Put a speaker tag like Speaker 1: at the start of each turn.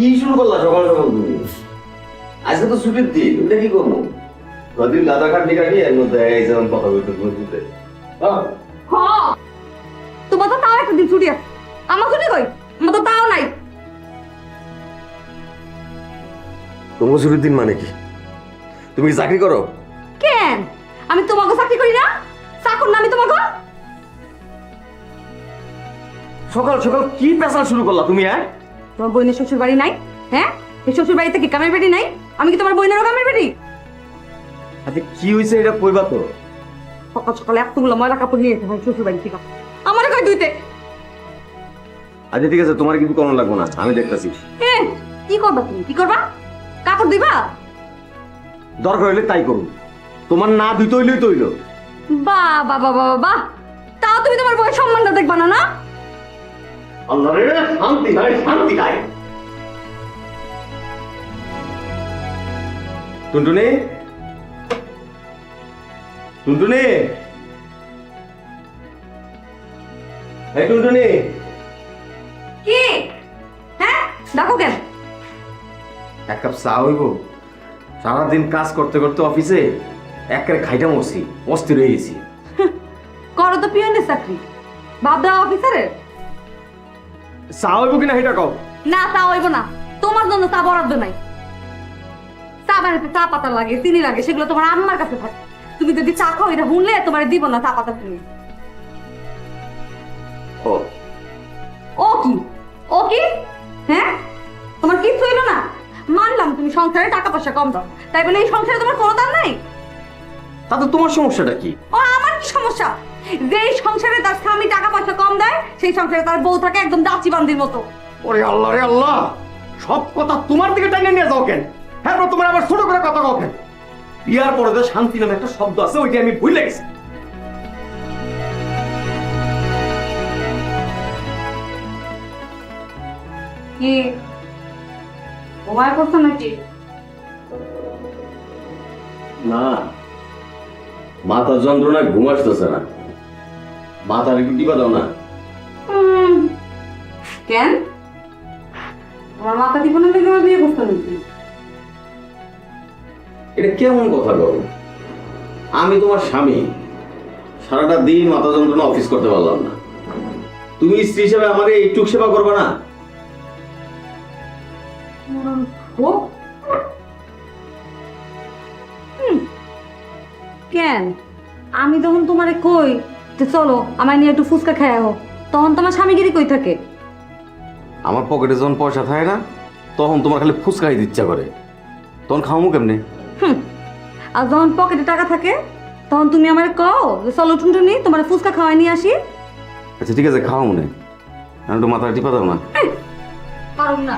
Speaker 1: কি শুরু করলা সকাল সকাল তুমি? আজকে তো ছুটির দিন, এটা কি করবো? প্রতিদিন গাদা খাটনি কাটি এর মধ্যে এই যেমন কথা বলতে বলতে
Speaker 2: তোমার তো তাও একটা দিন ছুটি আছে, আমার ছুটি কই? আমার তো তাও নাই।
Speaker 1: তোমার ছুটির দিন মানে কি? তুমি কি চাকরি করো?
Speaker 2: কেন আমি তোমাকে চাকরি করি না? চাকর না আমি তোমাকে?
Speaker 1: সকাল সকাল কি পেশাল শুরু করলা তুমি?
Speaker 2: তোমার বোনের শ্বশুর বাড়ি নাই? হ্যাঁ, এই শ্বশুর বাড়িতে কি কামের বাড়ি নাই? আমি কি তোমার বোনেরও কামের বাড়ি?
Speaker 1: আচ্ছা কি হয়েছে এটা কইবা তো?
Speaker 2: সকাল সকালে এতগুলো ময়লা কাপড় নিয়ে এসে শ্বশুর বাড়ি থেকে আমারও কই দুইতে।
Speaker 1: আচ্ছা ঠিক আছে, তোমার কিন্তু কোনো লাগবো না, আমি দেখতেছি।
Speaker 2: হ্যাঁ, কি করবা তুমি? কি করবা? কাপড় দিবা?
Speaker 1: দরকার হইলে তাই করুন, তোমার না দিতে হইলেই তো হইলো।
Speaker 2: বাহ বাহ বাহ বাহ বাহ, তাও তুমি তোমার বউয়ের সম্মানটা দেখবা না? না
Speaker 1: আল্লাহ রে, শান্তি নাই, শান্তি নাই। টুনটুনি, টুনটুনি, এই টুনটুনি,
Speaker 2: কি? হ্যাঁ, ডাকো কেন?
Speaker 1: এক কাপ চা হইব? সারাদিন কাজ করতে করতে অফিসে একের খাইটা মরছি, অস্থির হয়ে গেছি।
Speaker 2: করো তো পিয়নের চাকরি, ভাবদা অফিসারের।
Speaker 1: চা হইব কিনা সেটা কও।
Speaker 2: না, তা হইব না, তোমার জন্য চা বরাদ্দ নাই। চা বানাতে চা পাতা লাগে, চিনি লাগে, সেগুলো তোমার আম্মার কাছে থাকে। তুমি যদি চা খাও এটা শুনলে তোমার দিব না চা পাতা তুমি।
Speaker 1: ও
Speaker 2: ও কি? ও কি? হ্যাঁ, তোমার কিচ্ছু হইলো না? মানলাম তুমি সংসারে টাকা পয়সা কম দাও, তাই বলে এই সংসারে তোমার কোনো দাম নাই?
Speaker 1: তাতে তোমার সমস্যাটা কি?
Speaker 2: ও আমার কি সমস্যা? যেই সংসারে তার স্বামী টাকা পয়সা কম দেয়, সেই সংসারে তার বউ থাকে একদম দাচি বান্দির মতো।
Speaker 1: ওরে আল্লাহ রে আল্লাহ, সব কথা তোমার দিকে টাইনে নিয়ে যাও কেন? হ্যাঁ, তোমার আবার ছোট করে কথা কও কেন? বিয়ার পরে যে শান্তি নামে একটা শব্দ আছে, ওইটা আমি ভুলে গেছি।
Speaker 2: কি ঘুমায় করছো নাকি?
Speaker 1: না, মাথার যন্ত্রণায় ঘুম আসতেছে না, মাথার একটু টিপা দাও না।
Speaker 2: কেন আমার মাথা দিব না দেখে বিয়ে করছো নাকি?
Speaker 1: এটা কেমন কথা বলো? আমি তোমার স্বামী, সারাটা দিন মাথা যন্ত্রণা অফিস করতে পারলাম না, তুমি স্ত্রী হিসেবে আমার এইটুক সেবা করবে না?
Speaker 2: ও কেন আমি তখন তোমারে কই যে চলো আমায় নিয়ে একটু ফুচকা খায় হোক, তখন তোমার স্বামীগিরি কই থাকে?
Speaker 1: আমার পকেটে যখন পয়সা থাকে না, তখন তোমার খালি ফুচকা খাইতে ইচ্ছা করে, তখন খাওয়ামো কেমনে?
Speaker 2: আর যখন পকেটে টাকা থাকে তখন তুমি আমারে কও যে চলো টুনটুনি তোমার ফুচকা খাওয়াই নিয়ে আসি।
Speaker 1: আচ্ছা ঠিক আছে, খাওয়া মনে একটু মাথা টিপা দাও না।
Speaker 2: পারুম না।